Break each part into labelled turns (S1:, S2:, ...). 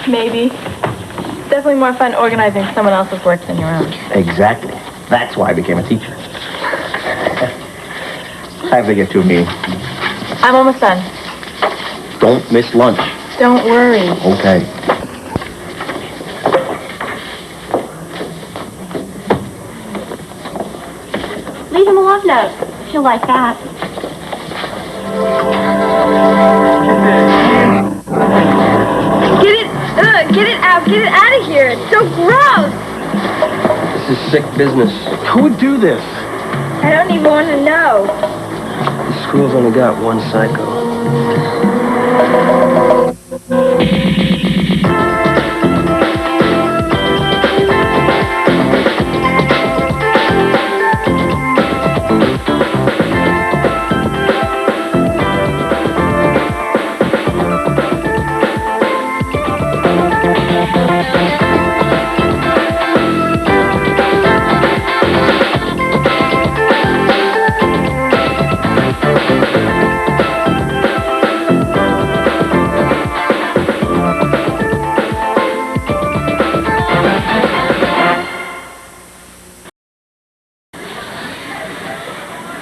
S1: Maybe. It's definitely more fun organizing someone else's work than your own.
S2: Exactly. That's why I became a teacher. I have to get to a meeting.
S1: I'm almost done.
S2: Don't miss lunch.
S1: Don't worry.
S2: Okay.
S3: Leave him a love note. She'll like that.
S1: Get it out. Get it out of here. It's so gross.
S4: This is sick business.
S2: Who would do this?
S1: I don't even want to know.
S4: The school's only got one psycho.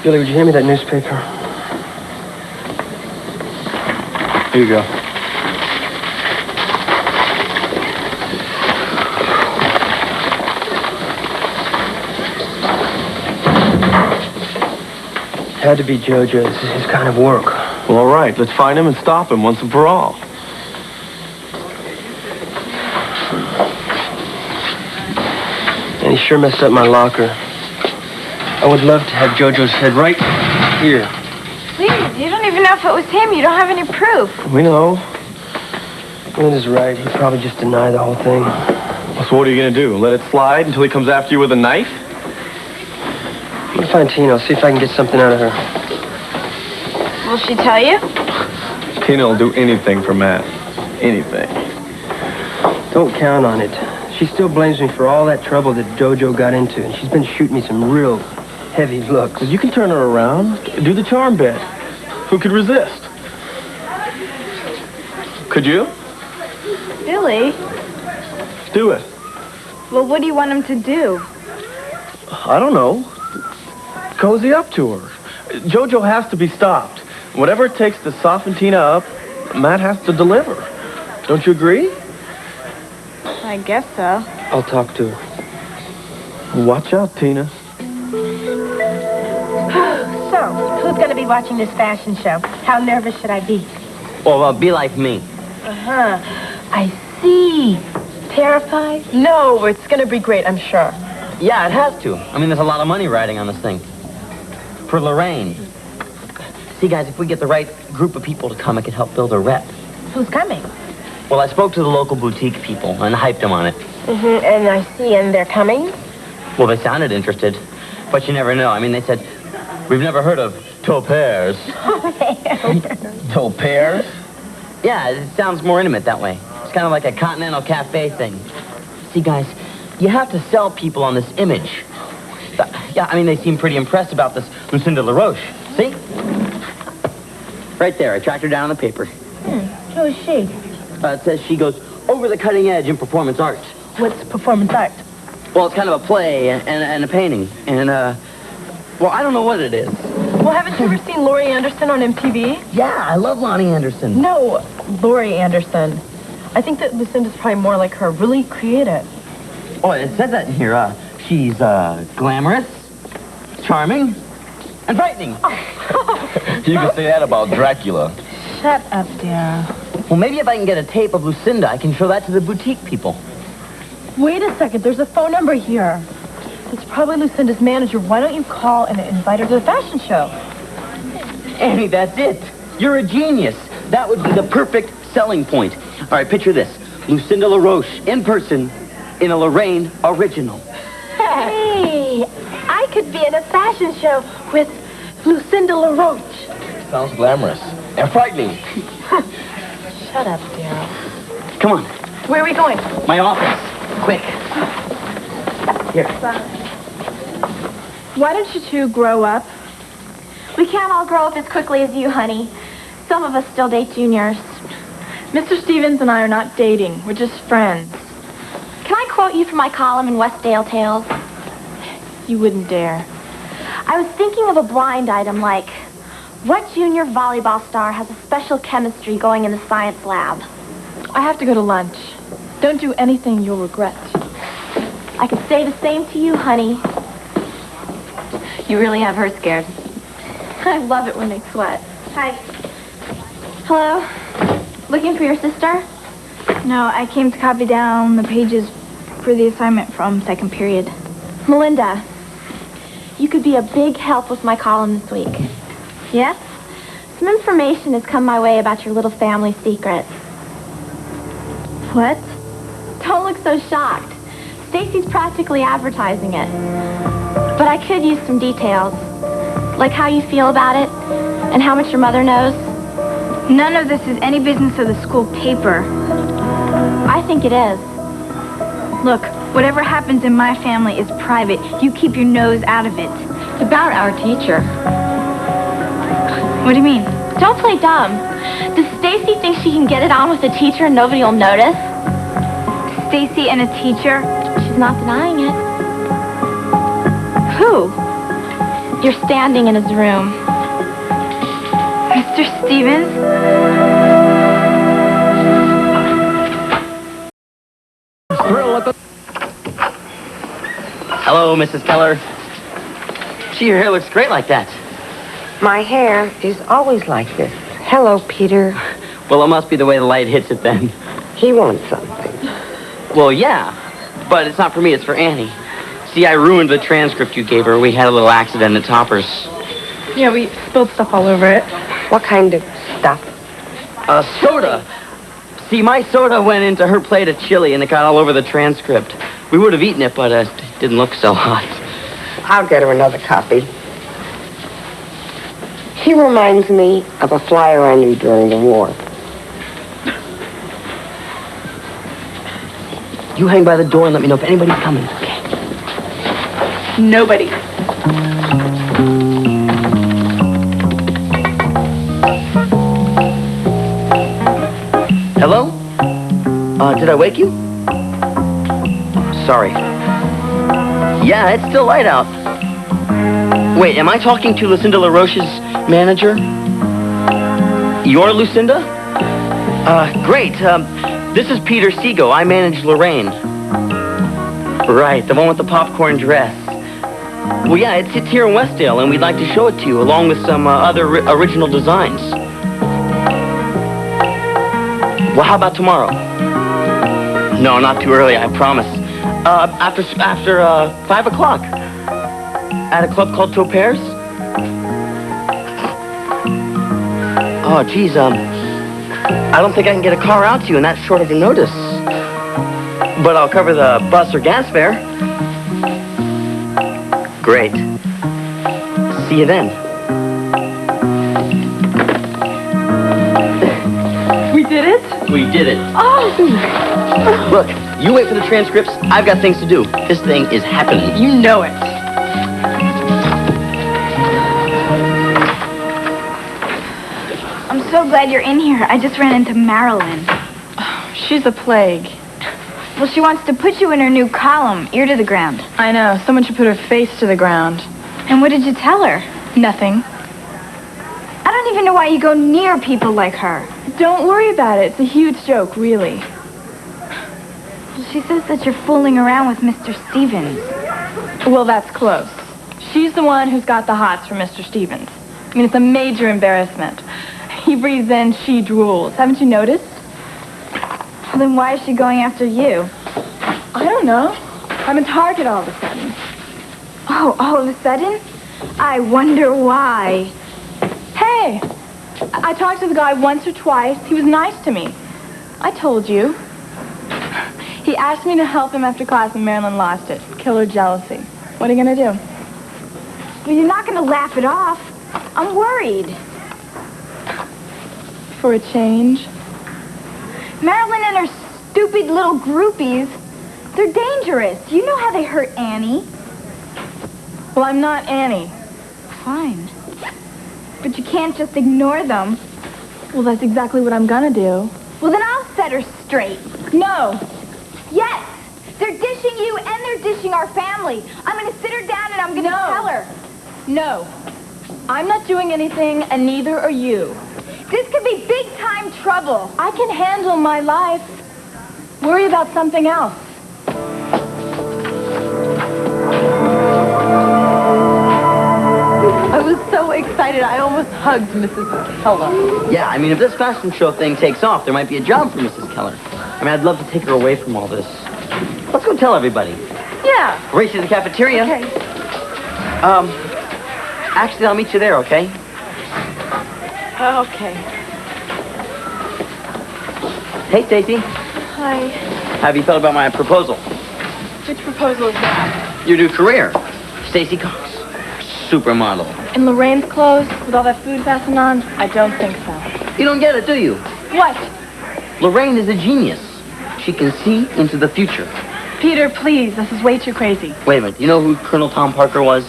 S4: Billy, would you hand me that newspaper?
S2: Here you go.
S4: Had to be Jojo. This is his kind of work.
S5: Well, all right. Let's find him and stop him once and for all.
S4: And he sure messed up my locker. I would love to have Jojo's head right here.
S1: Please, you don't even know if it was him. You don't have any proof.
S4: We know. Linda's right. He'd probably just deny the whole thing.
S5: So what are you going to do? Let it slide until he comes after you with a knife?
S4: I'm going to find Tina. I'll see if I can get something out of her.
S1: Will she tell you?
S5: Tina will do anything for Matt. Anything.
S4: Don't count on it. She still blames me for all that trouble that Jojo got into, and she's been shooting me some real heavy looks.
S5: You can turn her around. Do the charm bit. Who could resist? Could you?
S1: Billy?
S5: Do it.
S1: Well, what do you want him to do?
S5: I don't know. Cozy up to her. Jojo has to be stopped. Whatever it takes to soften Tina up, Matt has to deliver. Don't you agree?
S1: I guess so.
S4: I'll talk to her.
S5: Watch out, Tina.
S3: So, who's going to be watching this fashion show? How nervous should I be?
S6: Well, be like me.
S3: Uh-huh. I see. Terrified?
S1: No, it's going to be great, I'm sure.
S6: Yeah, it has to. I mean, there's a lot of money riding on this thing. For Lorraine. See, guys, if we get the right group of people to come, it can help build a rep.
S3: Who's coming?
S6: Well, I spoke to the local boutique people and hyped them on it.
S3: Mm-hmm. And I see, and they're coming?
S6: Well, they sounded interested. But you never know. I mean, they said, we've never heard of Tauperes.
S2: Tauperes?
S6: Yeah, it sounds more intimate that way. It's kind of like a continental cafe thing. See, guys, you have to sell people on this image. Yeah, I mean, they seem pretty impressed about this Lucinda LaRoche. See? Right there, I tracked her down on the paper.
S3: Who is she?
S6: It says she goes over the cutting edge in performance art.
S3: What's performance art?
S6: Well, it's kind of a play and a painting. And, well, I don't know what it is.
S1: Well, haven't you ever seen Laurie Anderson on MTV?
S6: Yeah, I love Lonnie Anderson.
S1: No, Laurie Anderson. I think that Lucinda's probably more like her, really creative.
S6: Oh, it says that in here. She's, glamorous, charming, and frightening.
S2: You can say that about Dracula.
S1: Shut up, dear.
S6: Well, maybe if I can get a tape of Lucinda, I can show that to the boutique people.
S1: Wait a second, there's a phone number here. It's probably Lucinda's manager. Why don't you call and invite her to the fashion show?
S6: Annie, that's it. You're a genius. That would be the perfect selling point. All right, picture this. Lucinda LaRoche, in person, in a Lorraine original.
S3: Hey, I could be in a fashion show with Lucinda LaRoche.
S2: Sounds glamorous. And frightening.
S1: Shut up, dear.
S6: Come on.
S1: Where are we going?
S6: My office. Quick. Here.
S1: Why don't you two grow up?
S3: We can't all grow up as quickly as you, honey. Some of us still date juniors.
S1: Mr. Stevens and I are not dating. We're just friends.
S3: Can I quote you from my column in Westdale Tales?
S1: You wouldn't dare.
S3: I was thinking of a blind item like, what junior volleyball star has a special chemistry going in the science lab?
S1: I have to go to lunch. Don't do anything you'll regret.
S3: I could say the same to you, honey.
S1: You really have her scared.
S3: I love it when they sweat. Hi. Hello? Looking for your sister?
S7: No, I came to copy down the pages for the assignment from second period.
S3: Melinda, you could be a big help with my column this week.
S7: Yes?
S3: Some information has come my way about your little family secret.
S7: What?
S3: Don't look so shocked. Stacy's practically advertising it. But I could use some details. Like how you feel about it, and how much your mother knows.
S7: None of this is any business of the school paper.
S3: I think it is.
S7: Look, whatever happens in my family is private. You keep your nose out of it.
S1: It's about our teacher.
S7: What do you mean?
S3: Don't play dumb. Does Stacy think she can get it on with a teacher and nobody will notice?
S7: Stacy and a teacher?
S3: She's not denying it.
S7: Who?
S3: You're standing in his room.
S7: Mr. Stevens?
S6: Hello, Mrs. Keller. Gee, your hair looks great like that.
S8: My hair is always like this. Hello, Peter.
S6: Well, it must be the way the light hits it then.
S8: He wants something.
S6: Well, yeah, but it's not for me, it's for Annie. See, I ruined the transcript you gave her. We had a little accident at Topper's.
S1: Yeah, we spilled stuff all over it.
S8: What kind of stuff?
S6: Soda. See, my soda went into her plate of chili and it got all over the transcript. We would have eaten it, but it didn't look so hot.
S8: I'll get her another copy. He reminds me of a flyer I knew during the war.
S6: You hang by the door and let me know if anybody's coming. Okay.
S1: Nobody.
S6: Hello? Did I wake you? Sorry. Yeah, it's still light out. Wait, am I talking to Lucinda LaRoche's manager? You're Lucinda? Great. This is Peter Seago. I manage Lorraine. Right, the one with the popcorn dress. Well, yeah, it's here in Westdale, and we'd like to show it to you, along with some other original designs. Well, how about tomorrow? No, not too early, I promise. After 5 o'clock. At a club called Topers? Oh, geez, I don't think I can get a car out to you in that short of a notice. But I'll cover the bus or gas fare. Great. See you then.
S1: We did it?
S6: We did it.
S1: Oh!
S6: Look, you wait for the transcripts. I've got things to do. This thing is happening.
S1: You know it.
S7: I'm so glad you're in here. I just ran into Marilyn.
S1: She's a plague.
S7: Well, she wants to put you in her new column, ear to the ground.
S1: I know. Someone should put her face to the ground.
S7: And what did you tell her?
S1: Nothing.
S7: I don't even know why you go near people like her.
S1: Don't worry about it. It's a huge joke, really.
S7: Well, she says that you're fooling around with Mr. Stevens.
S1: Well, that's close. She's the one who's got the hots for Mr. Stevens. I mean, it's a major embarrassment. He breathes in, she drools. Haven't you noticed?
S7: Well, then why is she going after you?
S1: I don't know. I'm a target all of a sudden.
S7: Oh, all of a sudden? I wonder why.
S1: Hey, I talked to the guy once or twice. He was nice to me. I told you. He asked me to help him after class and Marilyn lost it. Killer jealousy. What are you going to do?
S7: Well, you're not going to laugh it off. I'm worried.
S1: For a change?
S7: Marilyn and her stupid little groupies, they're dangerous. You know how they hurt Annie.
S1: Well, I'm not Annie.
S7: Fine. But you can't just ignore them.
S1: Well, that's exactly what I'm going to do.
S7: Well, then I'll set her straight.
S1: No.
S7: Yes. They're dishing you and they're dishing our family. I'm going to sit her down and I'm going to tell her.
S1: No. I'm not doing anything, and neither are you.
S7: This could be big-time trouble.
S1: I can handle my life. Worry about something else.
S9: I was so excited, I almost hugged Mrs. Keller.
S6: Yeah, I mean, if this fashion show thing takes off, there might be a job for Mrs. Keller. I mean, I'd love to take her away from all this. Let's go tell everybody.
S9: Yeah.
S6: Race to the cafeteria.
S9: Okay.
S6: Actually, I'll meet you there, okay?
S9: Okay.
S6: Hey, Stacy.
S9: Hi.
S6: How have you felt about my proposal?
S9: Which proposal is that?
S6: Your new career. Stacy Cox. Supermodel.
S1: In Lorraine's clothes, with all that food fastened on, I don't think so.
S6: You don't get it, do you?
S1: What?
S6: Lorraine is a genius. She can see into the future.
S1: Peter, please, this is way too crazy.
S6: Wait a minute. You know who Colonel Tom Parker was?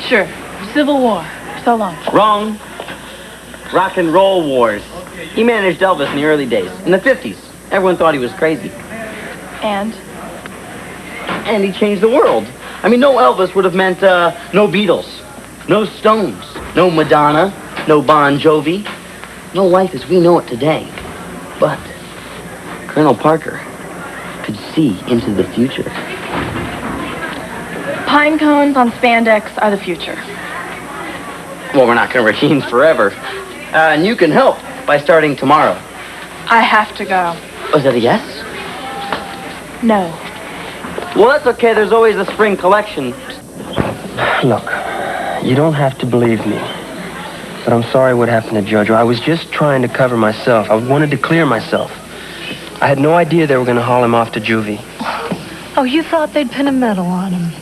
S1: Sure. Civil War. So long.
S6: Wrong. Rock and roll wars. He managed Elvis in the early days. In the 50s. Everyone thought he was crazy.
S1: And?
S6: And he changed the world. I mean, no Elvis would have meant no Beatles, no Stones, no Madonna, no Bon Jovi. No life as we know it today. But Colonel Parker could see into the future.
S1: Pine cones on spandex are the future.
S6: Well, we're not going to routines forever. And you can help by starting tomorrow.
S1: I have to go.
S6: Was that a yes?
S1: No.
S6: Well, that's okay. There's always a spring collection.
S4: Look, you don't have to believe me. But I'm sorry what happened to Jojo. I was just trying to cover myself. I wanted to clear myself. I had no idea they were going to haul him off to juvie.
S10: Oh, you thought they'd pin a medal on him.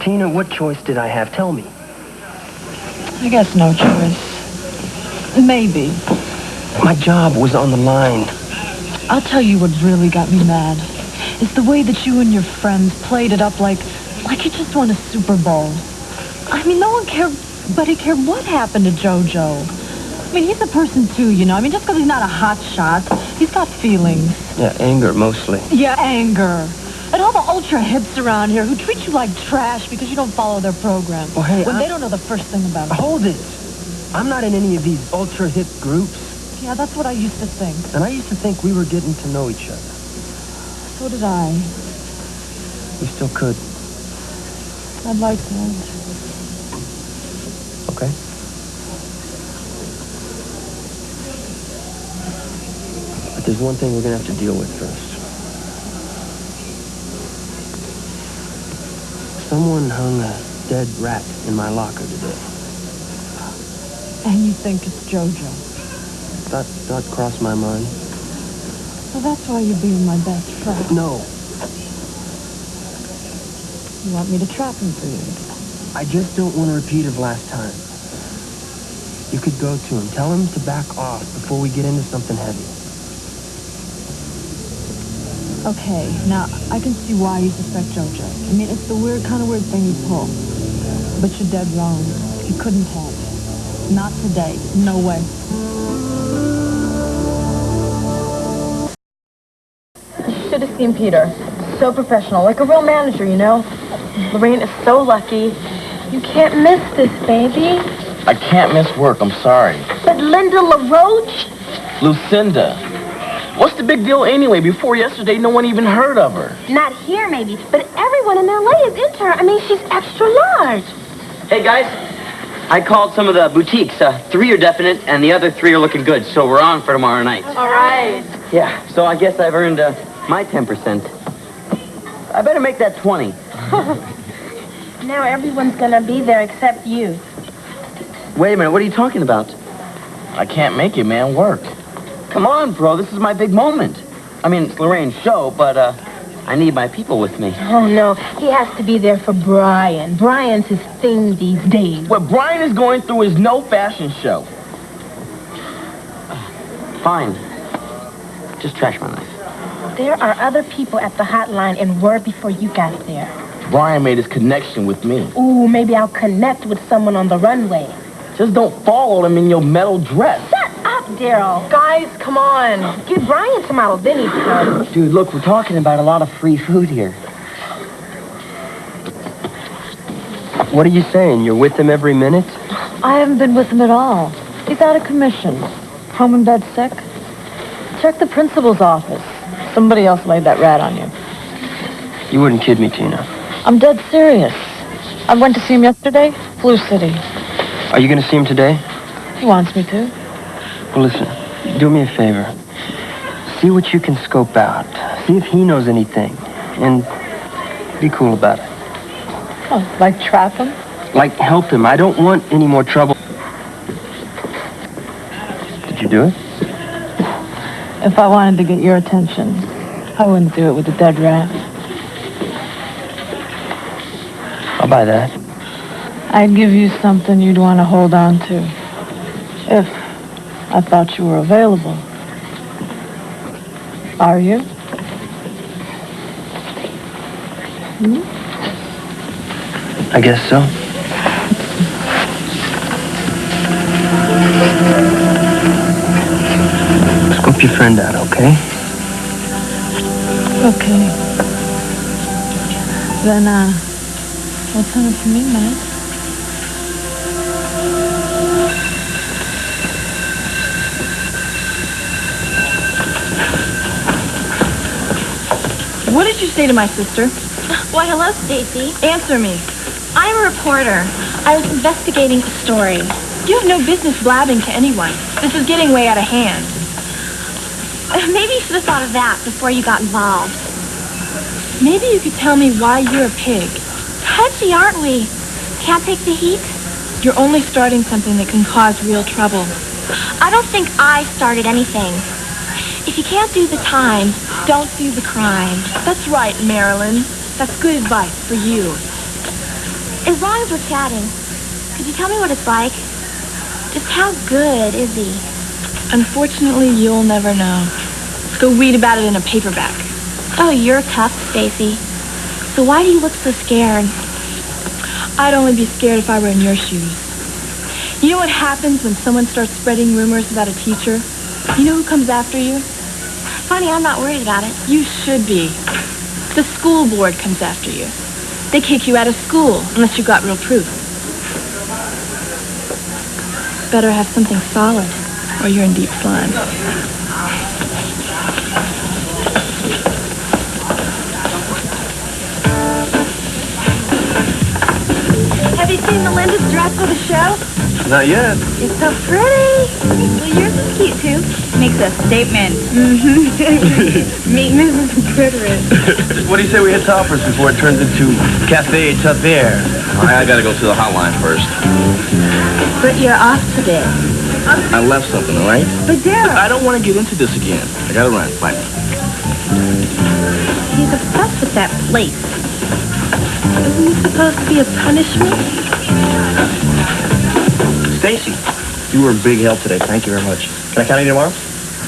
S4: Tina, what choice did I have? Tell me.
S10: I guess no choice. Maybe.
S4: My job was on the line.
S10: I'll tell you what really got me mad. It's the way that you and your friends played it up like you just won a Super Bowl. I mean, no one cared what happened to Jojo. I mean, he's a person too, you know. I mean, just because he's not a hot shot, he's got feelings.
S4: Yeah, anger mostly.
S10: Yeah, anger. And all the ultra hips around here who treat you like trash because you don't follow their program.
S4: Well, hey,
S10: when they don't know the first thing about it.
S4: Hold it. I'm not in any of these ultra hip groups.
S10: Yeah, that's what I used to think.
S4: And I used to think we were getting to know each other.
S10: So did I.
S4: We still could.
S10: I'd like that.
S4: Okay. But there's one thing we're going to have to deal with first. Someone hung a dead rat in my locker today.
S10: And you think it's Jojo?
S4: That crossed my mind.
S10: So that's why you're being my best friend.
S4: No.
S10: You want me to trap him for you?
S4: I just don't want a repeat of last time. You could go to him. Tell him to back off before we get into something heavy.
S10: Okay, now, I can see why you suspect Jojo. I mean, it's the kind of weird thing you pull. But you're dead wrong. He couldn't have. Not today. No way.
S9: You should have seen Peter. So professional, like a real manager, you know? Lorraine is so lucky. You can't miss this, baby.
S2: I can't miss work, I'm sorry.
S9: But Linda LaRoche?
S2: Lucinda. What's the big deal anyway? Before yesterday, no one even heard of her.
S3: Not here, maybe, but everyone in L.A. is into her. I mean, she's extra large.
S6: Hey, guys. I called some of the boutiques. 3 are definite, and the other 3 are looking good, so we're on for tomorrow night.
S9: All right.
S6: Yeah, so I guess I've earned my 10%. I better make that 20.
S3: Now everyone's gonna be there except you.
S6: Wait a minute, what are you talking about?
S2: I can't make it, man. Work.
S6: Come on, bro, this is my big moment. I mean, it's Lorraine's show, but I need my people with me.
S3: Oh, no. He has to be there for Brian. Brian's his thing these days.
S2: What Brian is going through is no fashion show.
S6: Fine. Just trash my life.
S3: There are other people at the hotline and were before you got there.
S2: Brian made his connection with me.
S3: Ooh, maybe I'll connect with someone on the runway.
S2: Just don't follow him in your metal dress.
S3: Shut up!
S9: Daryl. Guys, come on. Give Brian some out of Vinny's cup.
S6: Dude, look, we're talking about a lot of free food here.
S4: What are you saying? You're with him every minute?
S10: I haven't been with him at all. He's out of commission. Home in bed sick. Check the principal's office. Somebody else laid that rat on you.
S4: You wouldn't kid me, Tina.
S10: I'm dead serious. I went to see him yesterday. Flu City.
S4: Are you going to see him today?
S10: He wants me to.
S4: Well, listen, do me a favor. See what you can scope out. See if he knows anything. And be cool about it.
S10: Oh, like trap him?
S4: Like, help him. I don't want any more trouble. Did you do it?
S10: If I wanted to get your attention, I wouldn't do it with a dead rat.
S4: I'll buy that.
S10: I'd give you something you'd want to hold on to. If I thought you were available. Are you?
S4: I guess so. Scope your friend out, okay?
S10: Okay. Then, what's in it for me, Matt?
S1: What did you say to my sister?
S3: Why, hello, Stacy.
S1: Answer me.
S3: I'm a reporter. I was investigating a story.
S1: You have no business blabbing to anyone. This is getting way out of hand.
S3: Maybe you should have thought of that before you got involved.
S1: Maybe you could tell me why you're a pig.
S3: Touchy, aren't we? Can't take the heat?
S1: You're only starting something that can cause real trouble.
S3: I don't think I started anything. If you can't do the time, don't do the crime.
S1: That's right, Marilyn. That's good advice for you.
S3: As long as we're chatting, could you tell me what it's like? Just how good is he?
S1: Unfortunately, you'll never know. Go read about it in a paperback.
S3: Oh, you're tough, Stacy. So why do you look so scared?
S1: I'd only be scared if I were in your shoes. You know what happens when someone starts spreading rumors about a teacher? You know who comes after you?
S3: Funny, I'm not worried about it.
S1: You should be. The school board comes after you. They kick you out of school unless you've got real proof. Better have something solid, or you're in deep slime. Have you seen Melinda's dress for the show?
S5: Not yet.
S1: It's so pretty. Well, yours is cute, too. Makes a statement. Meet Mrs. Preterist.
S5: What do you say we hit Toppers before it turns into Cafe Tavere?
S2: I gotta go to the hotline first.
S1: But you're off today.
S2: I left something, all right?
S1: But Daryl.
S2: I don't want to get into this again. I gotta run. Bye.
S1: He's obsessed with that place. Isn't it supposed to be a punishment?
S5: Stacy, you were a big help today. Thank you very much. Can I count on you tomorrow?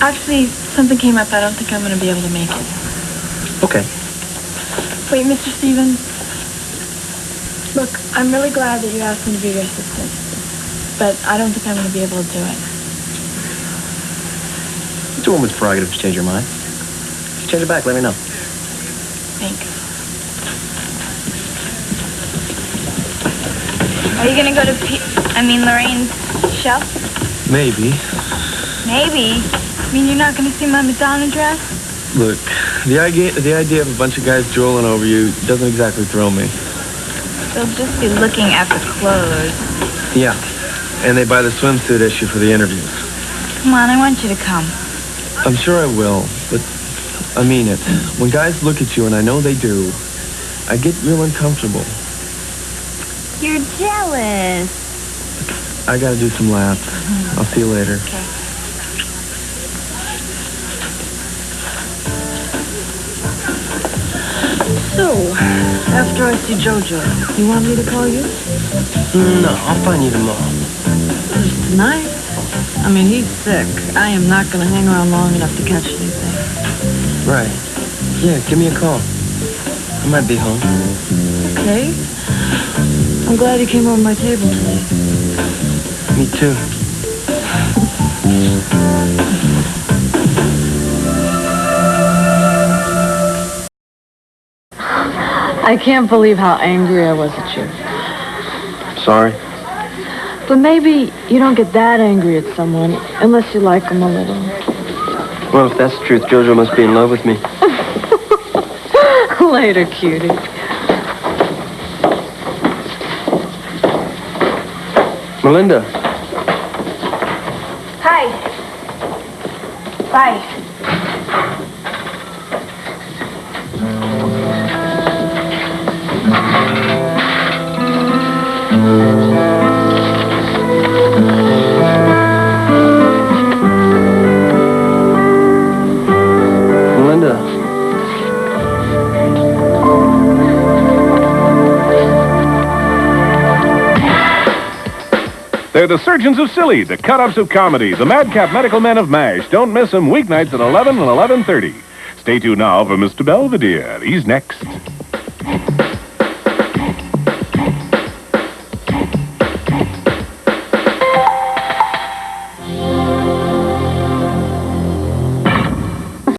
S1: Actually, something came up. I don't think I'm going to be able to make it.
S5: Okay.
S1: Wait, Mr. Stevens. Look, I'm really glad that you asked me to be your assistant. But I don't think I'm going to be able to do it.
S5: It's a woman's prerogative to change your mind. Just change it back. Let me know.
S1: Thanks. Are you going to go to Lorraine's show?
S5: Maybe.
S1: Maybe. You're not going to see my Madonna dress?
S5: Look, the idea of a bunch of guys drooling over you doesn't exactly thrill me.
S1: They'll just be looking at the clothes.
S5: Yeah. And they buy the swimsuit issue for the interviews.
S1: Come on, I want you to come.
S5: I'm sure I will, but I mean it. When guys look at you, and I know they do, I get real uncomfortable.
S1: You're jealous.
S5: I gotta do some laps. I'll see you later.
S1: Okay.
S10: So, after I see Jojo, you want me to call you?
S4: No, I'll find you tomorrow.
S10: Just tonight? I mean, he's sick. I am not going to hang around long enough to catch anything.
S4: Right. Yeah, give me a call. I might be home.
S10: Okay. I'm glad you came over my table today.
S4: Me too.
S10: I can't believe how angry I was at you.
S4: Sorry.
S10: But maybe you don't get that angry at someone unless you like them a little.
S4: Well, if that's the truth, Jojo must be in love with me.
S10: Later, cutie.
S4: Melinda.
S1: Hi. Bye.
S4: Melinda.
S11: They're the Surgeons of Silly, the cut-ups of comedy, the madcap medical men of MASH. Don't miss them weeknights at 11 and 11:30. Stay tuned now for Mr. Belvedere. He's next.